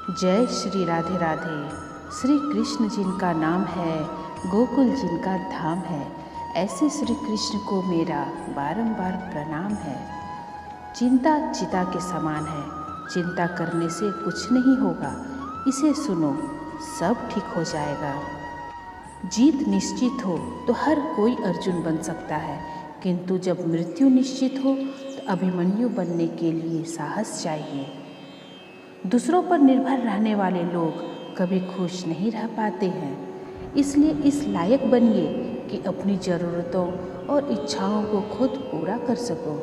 जय श्री राधे राधे। श्री कृष्ण जिनका नाम है, गोकुल जिनका धाम है, ऐसे श्री कृष्ण को मेरा बारंबार प्रणाम है। चिंता चिता के समान है, चिंता करने से कुछ नहीं होगा, इसे सुनो सब ठीक हो जाएगा। जीत निश्चित हो तो हर कोई अर्जुन बन सकता है, किंतु जब मृत्यु निश्चित हो तो अभिमन्यु बनने के लिए साहस चाहिए। दूसरों पर निर्भर रहने वाले लोग कभी खुश नहीं रह पाते हैं, इसलिए इस लायक बनिए कि अपनी ज़रूरतों और इच्छाओं को खुद पूरा कर सको।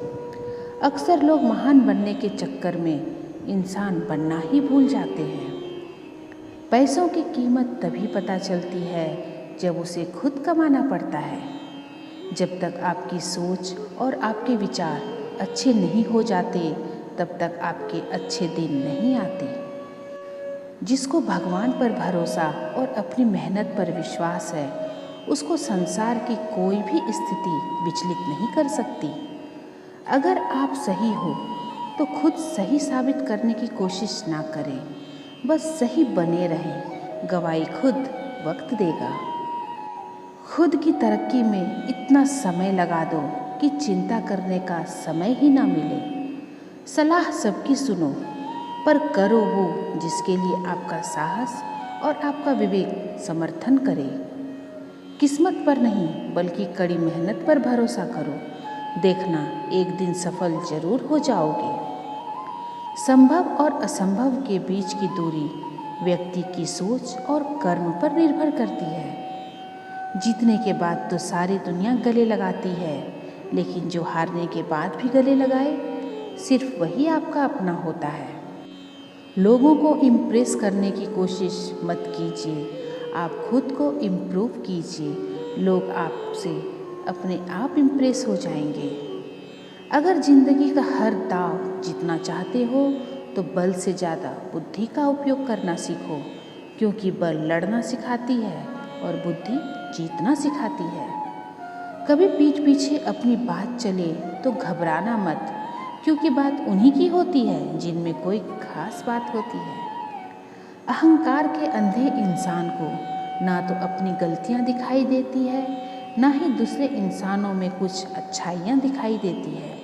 अक्सर लोग महान बनने के चक्कर में इंसान बनना ही भूल जाते हैं। पैसों की कीमत तभी पता चलती है जब उसे खुद कमाना पड़ता है। जब तक आपकी सोच और आपके विचार अच्छे नहीं हो जाते, तब तक आपके अच्छे दिन नहीं आते। जिसको भगवान पर भरोसा और अपनी मेहनत पर विश्वास है, उसको संसार की कोई भी स्थिति विचलित नहीं कर सकती। अगर आप सही हो तो खुद सही साबित करने की कोशिश ना करें, बस सही बने रहें। गवाही खुद वक्त देगा। खुद की तरक्की में इतना समय लगा दो कि चिंता करने का समय ही ना मिले। सलाह सबकी सुनो, पर करो वो जिसके लिए आपका साहस और आपका विवेक समर्थन करे। किस्मत पर नहीं बल्कि कड़ी मेहनत पर भरोसा करो, देखना एक दिन सफल जरूर हो जाओगे। संभव और असंभव के बीच की दूरी व्यक्ति की सोच और कर्म पर निर्भर करती है। जीतने के बाद तो सारी दुनिया गले लगाती है, लेकिन जो हारने के बाद भी गले लगाए, सिर्फ वही आपका अपना होता है। लोगों को इम्प्रेस करने की कोशिश मत कीजिए, आप खुद को इम्प्रूव कीजिए। लोग आपसे अपने आप इम्प्रेस हो जाएंगे। अगर जिंदगी का हर दाव जीतना चाहते हो तो बल से ज़्यादा बुद्धि का उपयोग करना सीखो, क्योंकि बल लड़ना सिखाती है और बुद्धि जीतना सिखाती है। कभी पीठ पीछे अपनी बात चले तो घबराना मत, क्योंकि बात उन्हीं की होती है जिनमें कोई खास बात होती है। अहंकार के अंधे इंसान को ना तो अपनी गलतियां दिखाई देती है, ना ही दूसरे इंसानों में कुछ अच्छाइयां दिखाई देती है।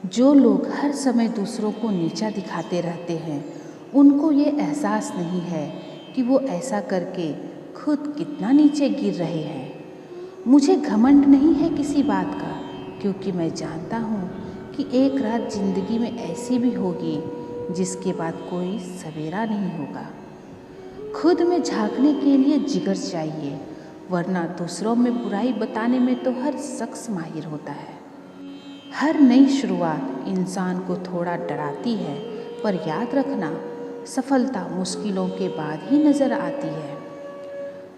जो लोग हर समय दूसरों को नीचा दिखाते रहते हैं, उनको ये एहसास नहीं है कि वो ऐसा करके खुद कितना नीचे गिर रहे हैं। मुझे घमंड नहीं है किसी बात का, क्योंकि मैं जानता हूँ कि एक रात जिंदगी में ऐसी भी होगी जिसके बाद कोई सवेरा नहीं होगा। खुद में झांकने के लिए जिगर चाहिए, वरना दूसरों में बुराई बताने में तो हर शख्स माहिर होता है। हर नई शुरुआत इंसान को थोड़ा डराती है, पर याद रखना, सफलता मुश्किलों के बाद ही नज़र आती है।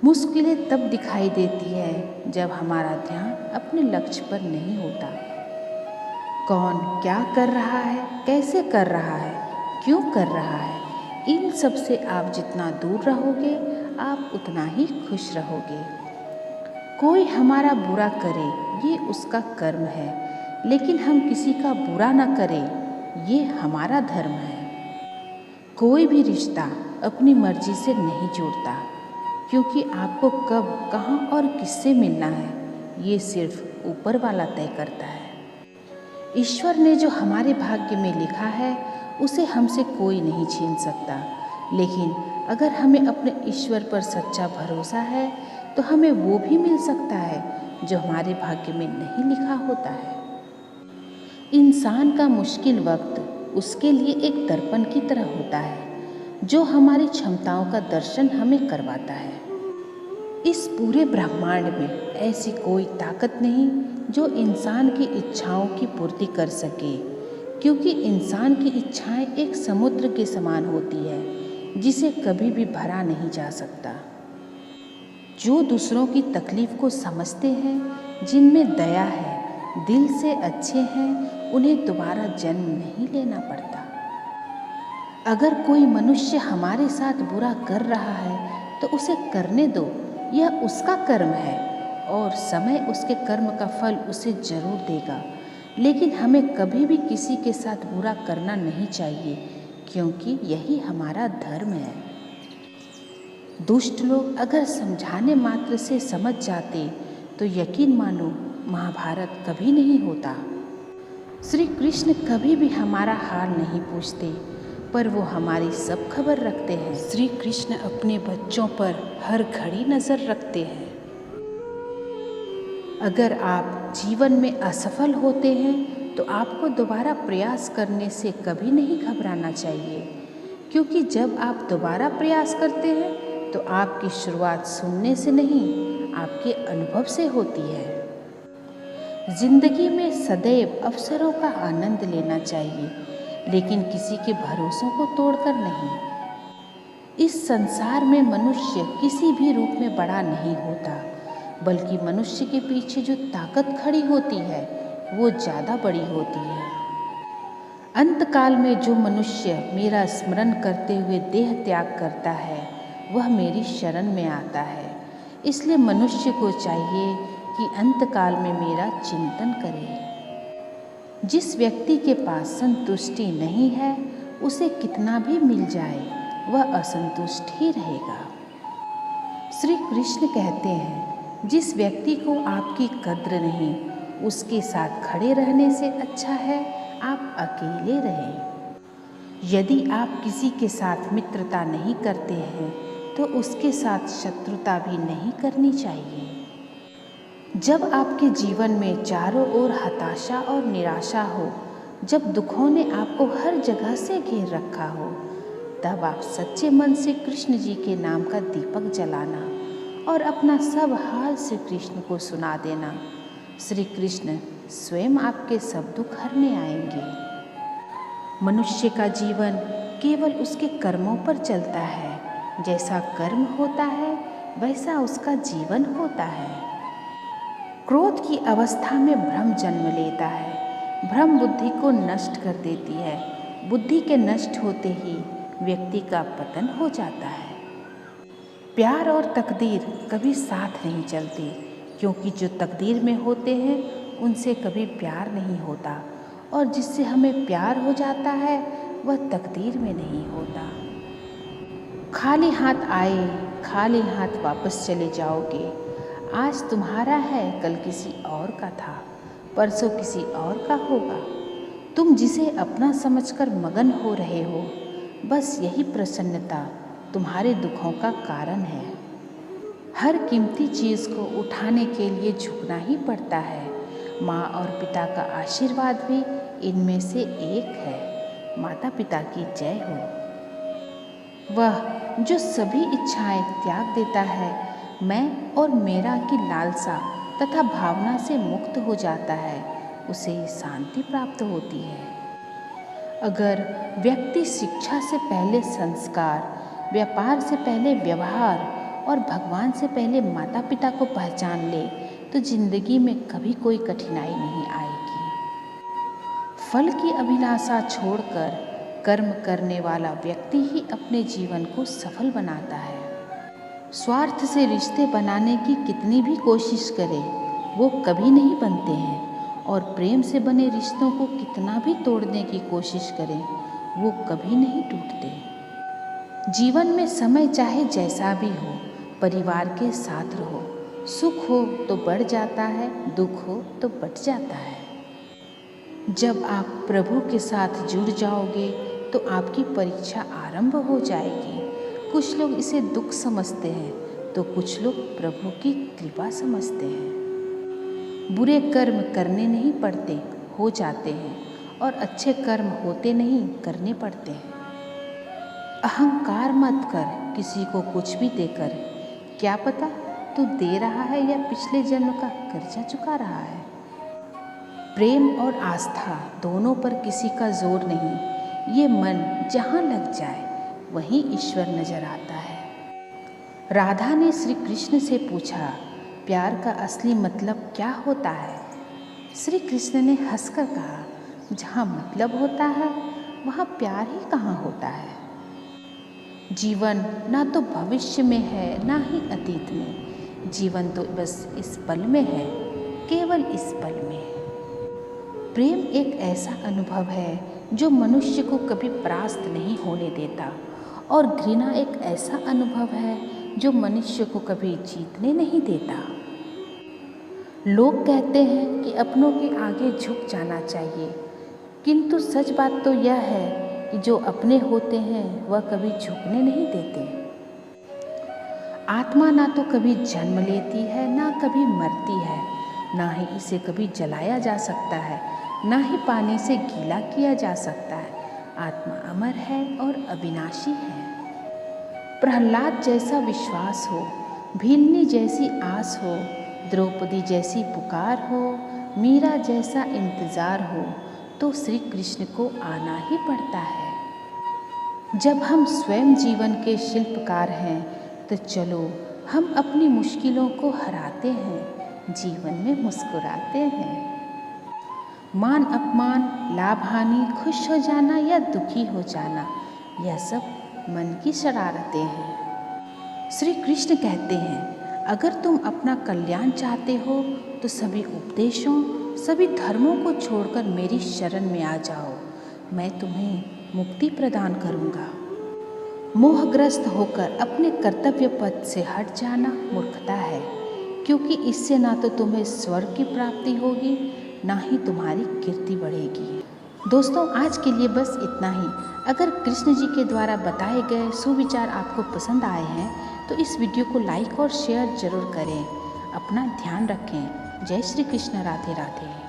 मुश्किलें तब दिखाई देती है जब हमारा ध्यान अपने लक्ष्य पर नहीं होता। कौन क्या कर रहा है, कैसे कर रहा है, क्यों कर रहा है, इन सब से आप जितना दूर रहोगे, आप उतना ही खुश रहोगे। कोई हमारा बुरा करे ये उसका कर्म है, लेकिन हम किसी का बुरा ना करें ये हमारा धर्म है। कोई भी रिश्ता अपनी मर्जी से नहीं जुड़ता, क्योंकि आपको कब, कहाँ और किससे मिलना है ये सिर्फ ऊपर वाला तय करता है। ईश्वर ने जो हमारे भाग्य में लिखा है उसे हमसे कोई नहीं छीन सकता, लेकिन अगर हमें अपने ईश्वर पर सच्चा भरोसा है तो हमें वो भी मिल सकता है जो हमारे भाग्य में नहीं लिखा होता है। इंसान का मुश्किल वक्त उसके लिए एक दर्पण की तरह होता है, जो हमारी क्षमताओं का दर्शन हमें करवाता है। इस पूरे ब्रह्मांड में ऐसी कोई ताकत नहीं जो इंसान की इच्छाओं की पूर्ति कर सके, क्योंकि इंसान की इच्छाएं एक समुद्र के समान होती है जिसे कभी भी भरा नहीं जा सकता। जो दूसरों की तकलीफ को समझते हैं, जिनमें दया है, दिल से अच्छे हैं, उन्हें दोबारा जन्म नहीं लेना पड़ता। अगर कोई मनुष्य हमारे साथ बुरा कर रहा है तो उसे करने दो, यह उसका कर्म है और समय उसके कर्म का फल उसे जरूर देगा। लेकिन हमें कभी भी किसी के साथ बुरा करना नहीं चाहिए, क्योंकि यही हमारा धर्म है। दुष्ट लोग अगर समझाने मात्र से समझ जाते तो यकीन मानो महाभारत कभी नहीं होता। श्री कृष्ण कभी भी हमारा हाल नहीं पूछते, पर वो हमारी सब खबर रखते हैं। श्री कृष्ण अपने बच्चों पर हर घड़ी नज़र रखते हैं। अगर आप जीवन में असफल होते हैं तो आपको दोबारा प्रयास करने से कभी नहीं घबराना चाहिए, क्योंकि जब आप दोबारा प्रयास करते हैं तो आपकी शुरुआत सुनने से नहीं, आपके अनुभव से होती है। जिंदगी में सदैव अवसरों का आनंद लेना चाहिए, लेकिन किसी के भरोसों को तोड़कर नहीं। इस संसार में मनुष्य किसी भी रूप में बड़ा नहीं होता, बल्कि मनुष्य के पीछे जो ताकत खड़ी होती है वो ज़्यादा बड़ी होती है। अंतकाल में जो मनुष्य मेरा स्मरण करते हुए देह त्याग करता है वह मेरी शरण में आता है। इसलिए मनुष्य को चाहिए कि अंतकाल में मेरा चिंतन करे। जिस व्यक्ति के पास संतुष्टि नहीं है उसे कितना भी मिल जाए वह असंतुष्ट ही रहेगा। श्री कृष्ण कहते हैं, जिस व्यक्ति को आपकी कद्र नहीं उसके साथ खड़े रहने से अच्छा है आप अकेले रहें। यदि आप किसी के साथ मित्रता नहीं करते हैं तो उसके साथ शत्रुता भी नहीं करनी चाहिए। जब आपके जीवन में चारों ओर हताशा और निराशा हो, जब दुखों ने आपको हर जगह से घेर रखा हो, तब आप सच्चे मन से कृष्ण जी के नाम का दीपक जलाना और अपना सब हाल श्री कृष्ण को सुना देना। श्री कृष्ण स्वयं आपके सब दुख हरने आएंगे। मनुष्य का जीवन केवल उसके कर्मों पर चलता है। जैसा कर्म होता है वैसा उसका जीवन होता है। क्रोध की अवस्था में भ्रम जन्म लेता है। भ्रम बुद्धि को नष्ट कर देती है। बुद्धि के नष्ट होते ही व्यक्ति का पतन हो जाता है। प्यार और तकदीर कभी साथ नहीं चलती, क्योंकि जो तकदीर में होते हैं उनसे कभी प्यार नहीं होता, और जिससे हमें प्यार हो जाता है वह तकदीर में नहीं होता। खाली हाथ आए खाली हाथ वापस चले जाओगे। आज तुम्हारा है कल किसी और का था, परसों किसी और का होगा। तुम जिसे अपना समझकर मगन हो रहे हो, बस यही प्रसन्नता तुम्हारे दुखों का कारण है। हर कीमती चीज़ को उठाने के लिए झुकना ही पड़ता है। माँ और पिता का आशीर्वाद भी इनमें से एक है। माता पिता की जय हो। वह जो सभी इच्छाएं त्याग देता है, मैं और मेरा की लालसा तथा भावना से मुक्त हो जाता है, उसे शांति प्राप्त होती है। अगर व्यक्ति शिक्षा से पहले संस्कार, व्यापार से पहले व्यवहार और भगवान से पहले माता पिता को पहचान ले तो जिंदगी में कभी कोई कठिनाई नहीं आएगी। फल की अभिलाषा छोड़कर कर्म करने वाला व्यक्ति ही अपने जीवन को सफल बनाता है। स्वार्थ से रिश्ते बनाने की कितनी भी कोशिश करें वो कभी नहीं बनते हैं, और प्रेम से बने रिश्तों को कितना भी तोड़ने की कोशिश करें वो कभी नहीं टूटते। जीवन में समय चाहे जैसा भी हो, परिवार के साथ रहो। सुख हो तो बढ़ जाता है, दुख हो तो बढ़ जाता है। जब आप प्रभु के साथ जुड़ जाओगे तो आपकी परीक्षा आरंभ हो जाएगी। कुछ लोग इसे दुख समझते हैं तो कुछ लोग प्रभु की कृपा समझते हैं। बुरे कर्म करने नहीं पड़ते, हो जाते हैं, और अच्छे कर्म होते नहीं, करने पड़ते हैं। अहंकार मत कर किसी को कुछ भी देकर, क्या पता तू दे रहा है या पिछले जन्म का कर्जा चुका रहा है। प्रेम और आस्था दोनों पर किसी का जोर नहीं। ये मन जहाँ लग जाए वहीं ईश्वर नजर आता है। राधा ने श्री कृष्ण से पूछा, प्यार का असली मतलब क्या होता है? श्री कृष्ण ने हंसकर कहा, जहाँ मतलब होता है वहाँ प्यार ही कहाँ होता है। जीवन ना तो भविष्य में है ना ही अतीत में। जीवन तो बस इस पल में है, केवल इस पल में। प्रेम एक ऐसा अनुभव है जो मनुष्य को कभी परास्त नहीं होने देता, और घृणा एक ऐसा अनुभव है जो मनुष्य को कभी जीतने नहीं देता। लोग कहते हैं कि अपनों के आगे झुक जाना चाहिए, किंतु सच बात तो यह है कि जो अपने होते हैं वह कभी झुकने नहीं देते। आत्मा ना तो कभी जन्म लेती है, ना कभी मरती है, ना ही इसे कभी जलाया जा सकता है, ना ही पानी से गीला किया जा सकता है। आत्मा अमर है और अविनाशी है। प्रहलाद जैसा विश्वास हो, भीलनी जैसी आस हो, द्रौपदी जैसी पुकार हो, मीरा जैसा इंतज़ार हो, तो श्री कृष्ण को आना ही पड़ता है। जब हम स्वयं जीवन के शिल्पकार हैं तो चलो हम अपनी मुश्किलों को हराते हैं, जीवन में मुस्कुराते हैं। मान अपमान, लाभ हानि, खुश हो जाना या दुखी हो जाना, यह सब मन की शरारतें हैं। श्री कृष्ण कहते हैं, अगर तुम अपना कल्याण चाहते हो तो सभी उपदेशों, सभी धर्मों को छोड़कर मेरी शरण में आ जाओ, मैं तुम्हें मुक्ति प्रदान करूँगा। मोहग्रस्त होकर अपने कर्तव्य पथ से हट जाना मूर्खता है, क्योंकि इससे ना तो तुम्हें स्वर्ग की प्राप्ति होगी, ना ही तुम्हारी कीर्ति बढ़ेगी। दोस्तों, आज के लिए बस इतना ही। अगर कृष्ण जी के द्वारा बताए गए सुविचार आपको पसंद आए हैं तो इस वीडियो को लाइक और शेयर जरूर करें। अपना ध्यान रखें। जय श्री कृष्ण। राधे राधे।